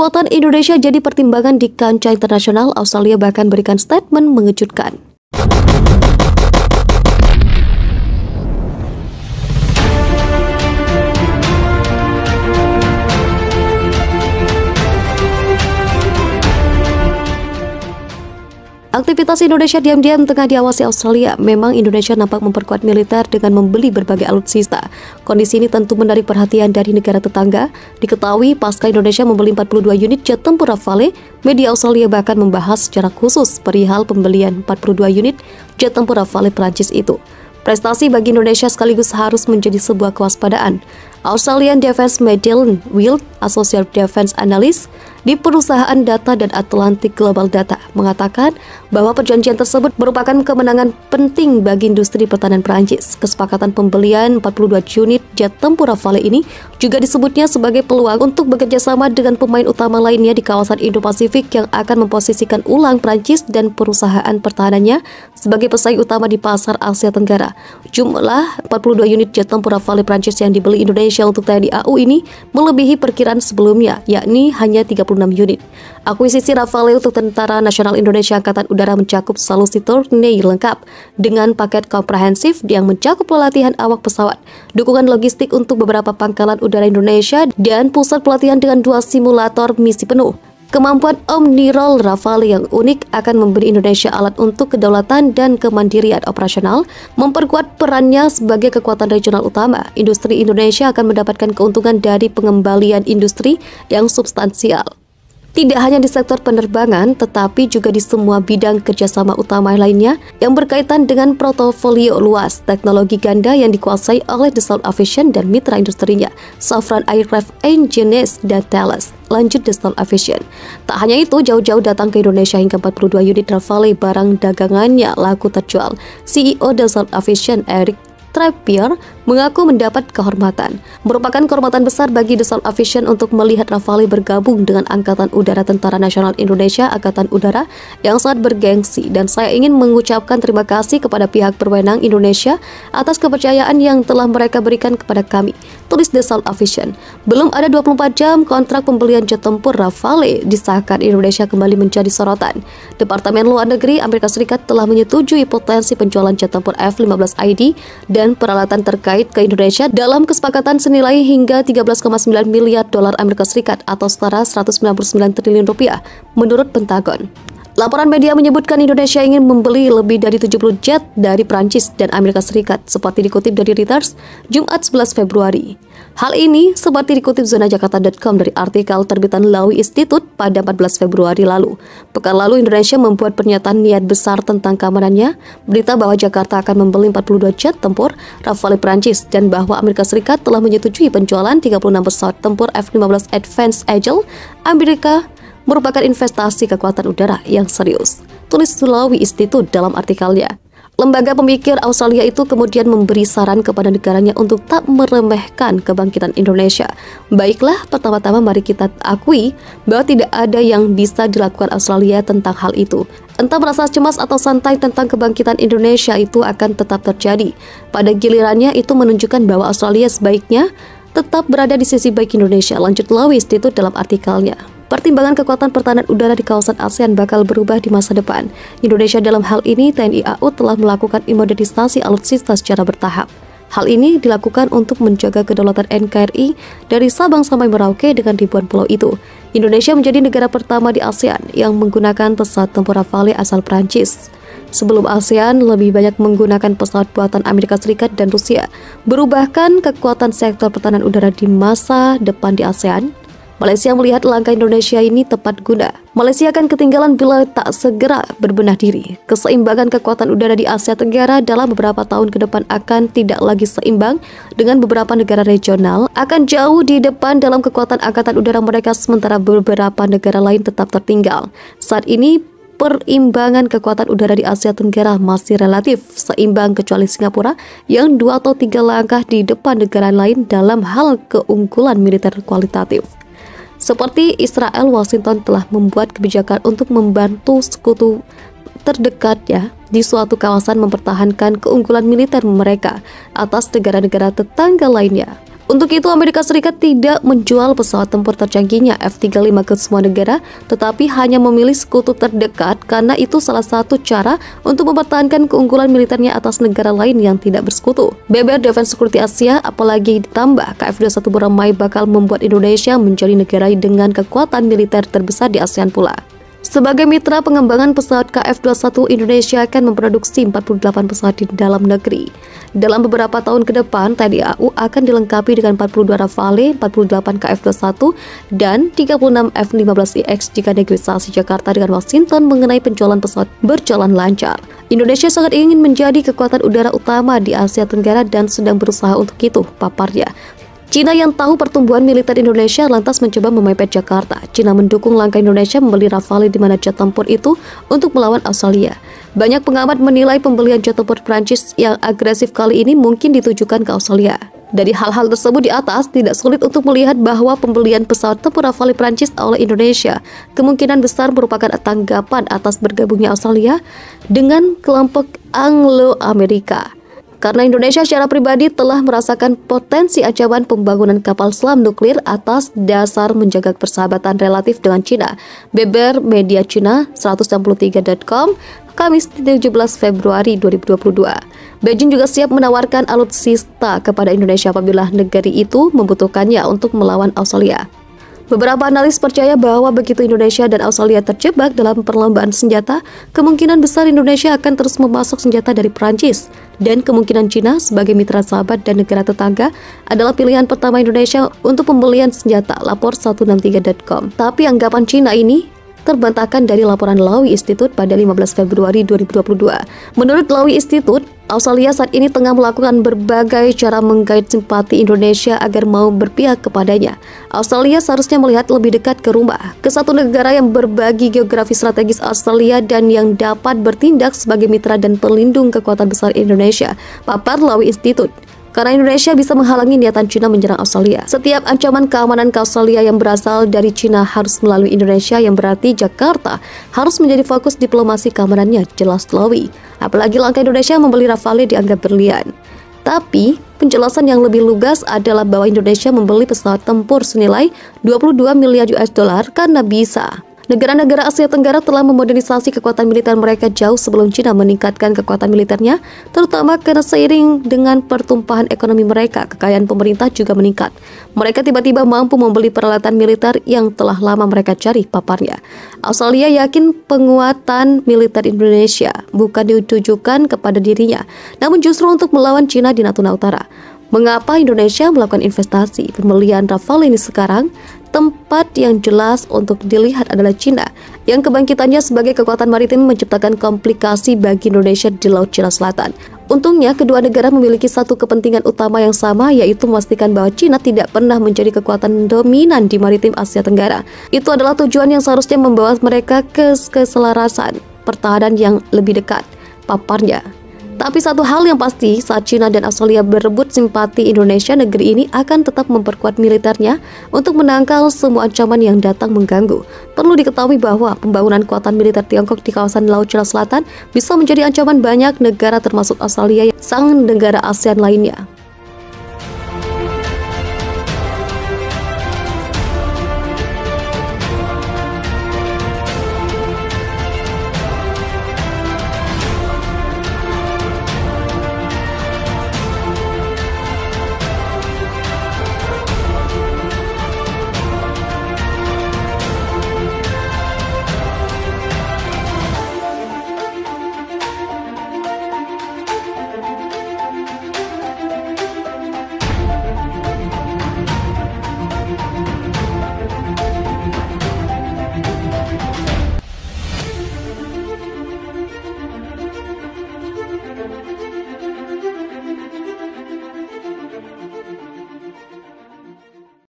Kekuatan Indonesia jadi pertimbangan di kancah internasional. Australia bahkan berikan statement mengejutkan. Aktivitas Indonesia diam-diam tengah diawasi Australia. Memang Indonesia nampak memperkuat militer dengan membeli berbagai alutsista. Kondisi ini tentu menarik perhatian dari negara tetangga. Diketahui pasca Indonesia membeli 42 unit jet tempur Rafale, media Australia bahkan membahas secara khusus perihal pembelian 42 unit jet tempur Rafale Prancis itu. Prestasi bagi Indonesia sekaligus harus menjadi sebuah kewaspadaan. Australian Defense Medallion Wild Associate Defense Analyst di perusahaan data dan Atlantic Global Data mengatakan bahwa perjanjian tersebut merupakan kemenangan penting bagi industri pertahanan Prancis. Kesepakatan pembelian 42 unit jet tempur Rafale ini juga disebutnya sebagai peluang untuk bekerjasama dengan pemain utama lainnya di kawasan Indo-Pasifik yang akan memposisikan ulang Prancis dan perusahaan pertahanannya sebagai pesaing utama di pasar Asia Tenggara. Jumlah 42 unit jet tempur Rafale Prancis yang dibeli Indonesia untuk TNI AU ini melebihi perkiraan sebelumnya, yakni hanya 36 unit. Akuisisi Rafale untuk Tentara Nasional Indonesia Angkatan Udara mencakup solusi Tourney lengkap dengan paket komprehensif yang mencakup pelatihan awak pesawat, dukungan logistik untuk beberapa pangkalan udara Indonesia, dan pusat pelatihan dengan 2 simulator misi penuh. Kemampuan Omni-Roll Rafale yang unik akan memberi Indonesia alat untuk kedaulatan dan kemandirian operasional, memperkuat perannya sebagai kekuatan regional utama. Industri Indonesia akan mendapatkan keuntungan dari pengembalian industri yang substansial. Tidak hanya di sektor penerbangan, tetapi juga di semua bidang kerjasama utama lainnya yang berkaitan dengan portofolio luas teknologi ganda yang dikuasai oleh Dassault Aviation dan mitra industrinya, Safran Aircraft Engineers dan Thales. Lanjut Dassault Aviation. Tak hanya itu, jauh-jauh datang ke Indonesia hingga 42 unit Rafale barang dagangannya laku terjual. CEO Dassault Aviation Eric Treppier mengaku mendapat kehormatan. Merupakan kehormatan besar bagi Dassault Aviation untuk melihat Rafale bergabung dengan Angkatan Udara Tentara Nasional Indonesia, Angkatan Udara yang sangat bergengsi, dan saya ingin mengucapkan terima kasih kepada pihak berwenang Indonesia atas kepercayaan yang telah mereka berikan kepada kami, tulis Dassault Aviation. Belum ada 24 jam kontrak pembelian jet tempur Rafale disahkan, Indonesia kembali menjadi sorotan. Departemen Luar Negeri Amerika Serikat telah menyetujui potensi penjualan jet tempur F-15ID dan peralatan terkait ke Indonesia dalam kesepakatan senilai hingga 13,9 miliar dolar Amerika Serikat atau setara 199 triliun rupiah, menurut Pentagon. Laporan media menyebutkan Indonesia ingin membeli lebih dari 70 jet dari Prancis dan Amerika Serikat, seperti dikutip dari Reuters, Jumat 11 Februari. Hal ini seperti dikutip zonajakarta.com dari artikel terbitan Lowy Institute pada 14 Februari lalu. Pekan lalu Indonesia membuat pernyataan niat besar tentang keamanannya, berita bahwa Jakarta akan membeli 42 jet tempur Rafale Prancis dan bahwa Amerika Serikat telah menyetujui penjualan 36 pesawat tempur F-15 Advanced Eagle Amerika merupakan investasi kekuatan udara yang serius, tulis Lowy Institute dalam artikelnya. Lembaga pemikir Australia itu kemudian memberi saran kepada negaranya untuk tak meremehkan kebangkitan Indonesia. Baiklah, pertama-tama mari kita akui bahwa tidak ada yang bisa dilakukan Australia tentang hal itu. Entah merasa cemas atau santai tentang kebangkitan Indonesia, itu akan tetap terjadi. Pada gilirannya itu menunjukkan bahwa Australia sebaiknya tetap berada di sisi baik Indonesia, lanjut Lowy Institute dalam artikelnya. Pertimbangan kekuatan pertahanan udara di kawasan ASEAN bakal berubah di masa depan. Indonesia dalam hal ini, TNI AU telah melakukan modernisasi alutsista secara bertahap. Hal ini dilakukan untuk menjaga kedaulatan NKRI dari Sabang sampai Merauke dengan ribuan pulau itu. Indonesia menjadi negara pertama di ASEAN yang menggunakan pesawat tempur Rafale asal Prancis. Sebelum ASEAN lebih banyak menggunakan pesawat buatan Amerika Serikat dan Rusia. Berubahkan kekuatan sektor pertahanan udara di masa depan di ASEAN. Malaysia melihat langkah Indonesia ini tepat guna. Malaysia akan ketinggalan bila tak segera berbenah diri. Keseimbangan kekuatan udara di Asia Tenggara dalam beberapa tahun ke depan akan tidak lagi seimbang dengan beberapa negara regional, akan jauh di depan dalam kekuatan angkatan udara mereka, sementara beberapa negara lain tetap tertinggal. Saat ini, perimbangan kekuatan udara di Asia Tenggara masih relatif seimbang kecuali Singapura yang 2 atau 3 langkah di depan negara lain dalam hal keunggulan militer kualitatif. Seperti Israel, Washington telah membuat kebijakan untuk membantu sekutu terdekatnya di suatu kawasan mempertahankan keunggulan militer mereka atas negara-negara tetangga lainnya. Untuk itu, Amerika Serikat tidak menjual pesawat tempur tercanggihnya F-35 ke semua negara, tetapi hanya memilih sekutu terdekat karena itu salah satu cara untuk mempertahankan keunggulan militernya atas negara lain yang tidak bersekutu. BBR Defense Security Asia, apalagi ditambah KF-21 Boramae bakal membuat Indonesia menjadi negara dengan kekuatan militer terbesar di ASEAN pula. Sebagai mitra pengembangan pesawat KF-21, Indonesia akan memproduksi 48 pesawat di dalam negeri. Dalam beberapa tahun ke depan, TNI AU akan dilengkapi dengan 42 Rafale, 48 KF-21, dan 36 F-15IX jika negosiasi Jakarta dengan Washington mengenai penjualan pesawat berjalan lancar. Indonesia sangat ingin menjadi kekuatan udara utama di Asia Tenggara dan sedang berusaha untuk itu, paparnya. Cina yang tahu pertumbuhan militer Indonesia lantas mencoba memepet Jakarta. Cina mendukung langkah Indonesia membeli Rafale di mana jet tempur itu untuk melawan Australia. Banyak pengamat menilai pembelian jet tempur Prancis yang agresif kali ini mungkin ditujukan ke Australia. Dari hal-hal tersebut di atas, tidak sulit untuk melihat bahwa pembelian pesawat tempur Rafale Prancis oleh Indonesia kemungkinan besar merupakan tanggapan atas bergabungnya Australia dengan kelompok Anglo-Amerika. Karena Indonesia secara pribadi telah merasakan potensi ancaman pembangunan kapal selam nuklir atas dasar menjaga persahabatan relatif dengan Cina. BBR Media Cina 163.com, Kamis 17 Februari 2022. Beijing juga siap menawarkan alutsista kepada Indonesia apabila negeri itu membutuhkannya untuk melawan Australia. Beberapa analis percaya bahwa begitu Indonesia dan Australia terjebak dalam perlombaan senjata, kemungkinan besar Indonesia akan terus memasok senjata dari Prancis. Dan kemungkinan Cina sebagai mitra sahabat dan negara tetangga adalah pilihan pertama Indonesia untuk pembelian senjata, lapor 163.com. Tapi anggapan Cina ini terbantahkan dari laporan Lowy Institute pada 15 Februari 2022. Menurut Lowy Institute, Australia saat ini tengah melakukan berbagai cara menggait simpati Indonesia agar mau berpihak kepadanya. Australia seharusnya melihat lebih dekat ke rumah, ke satu negara yang berbagi geografi strategis Australia dan yang dapat bertindak sebagai mitra dan pelindung kekuatan besar Indonesia, papar Lowy Institute. Karena Indonesia bisa menghalangi niatan Cina menyerang Australia. Setiap ancaman keamanan ke Australia yang berasal dari Cina harus melalui Indonesia, yang berarti Jakarta harus menjadi fokus diplomasi keamanannya, jelas Lowy. Apalagi langkah Indonesia membeli Rafale dianggap berlian. Tapi, penjelasan yang lebih lugas adalah bahwa Indonesia membeli pesawat tempur senilai 22 miliar US dollar karena bisa. Negara-negara Asia Tenggara telah memodernisasi kekuatan militer mereka jauh sebelum Cina meningkatkan kekuatan militernya, terutama karena seiring dengan pertumpahan ekonomi mereka, kekayaan pemerintah juga meningkat. Mereka tiba-tiba mampu membeli peralatan militer yang telah lama mereka cari, paparnya. Australia yakin penguatan militer Indonesia bukan ditujukan kepada dirinya, namun justru untuk melawan Cina di Natuna Utara. Mengapa Indonesia melakukan investasi pembelian Rafale ini sekarang? Tempat yang jelas untuk dilihat adalah Cina, yang kebangkitannya sebagai kekuatan maritim menciptakan komplikasi bagi Indonesia di Laut Cina Selatan. Untungnya, kedua negara memiliki satu kepentingan utama yang sama, yaitu memastikan bahwa Cina tidak pernah menjadi kekuatan dominan di maritim Asia Tenggara. Itu adalah tujuan yang seharusnya membawa mereka ke keselarasan pertahanan yang lebih dekat, paparnya. Tapi satu hal yang pasti, saat Cina dan Australia berebut simpati Indonesia, negeri ini akan tetap memperkuat militernya untuk menangkal semua ancaman yang datang mengganggu. Perlu diketahui bahwa pembangunan kekuatan militer Tiongkok di kawasan Laut Cina Selatan bisa menjadi ancaman banyak negara termasuk Australia, sang negara ASEAN lainnya.